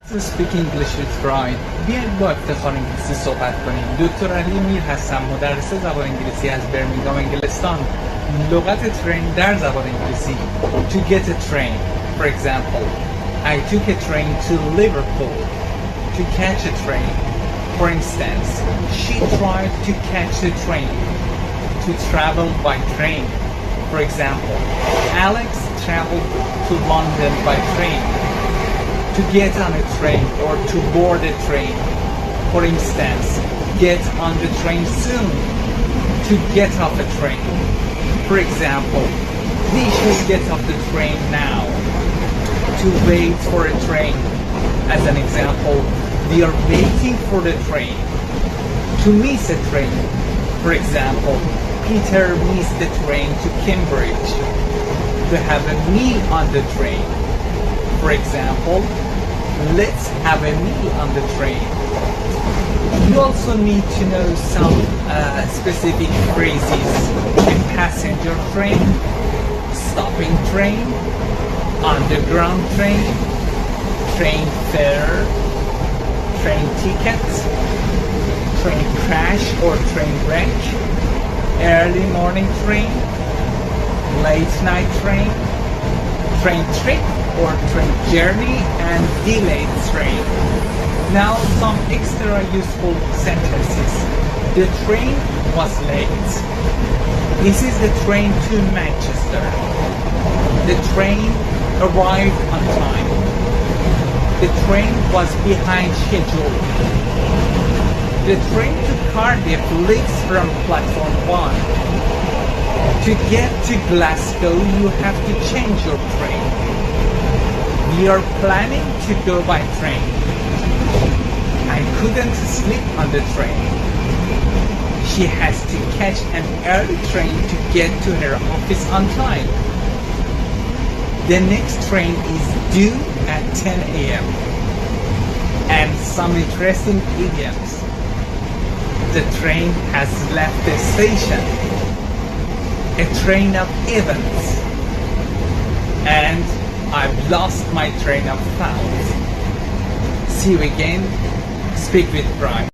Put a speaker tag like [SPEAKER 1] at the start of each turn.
[SPEAKER 1] To speak English with pride. بیاید با افتخار انگلیسی صحبت کنیم. دکتر علی میر هستم، مدرس زبان انگلیسی از برمینگام انگلستان. لغات ترین در زبان انگلیسی. To get a train. For example, I took a train to Liverpool. To catch a train. For instance, she tried to catch the train. To travel by train. For example, Alex traveled to London by train. To get on a train or to board a train. For instance, get on the train soon. To get off a train. For example, we should get off the train now. To wait for a train. As an example, we are waiting for the train. To miss a train. For example, Peter missed the train to Cambridge. To have a meal on the train. For example, let's have a meal on the train. You also need to know some specific phrases. A passenger train, stopping train, underground train, train fare, train ticket, train crash or train wreck, early morning train, late night train, train trip or train journey, and delayed train. Now some extra useful sentences. The train was late. This is the train to Manchester. The train arrived on time. The train was behind schedule. The train to Cardiff leaves from platform 1. To get to Glasgow, you have to change your train. We are planning to go by train. I couldn't sleep on the train. She has to catch an early train to get to her office on time. The next train is due at 10 a.m. And some interesting idioms. The train has left the station. A train of events. And I've lost my train of thought. See you again. Speak with pride.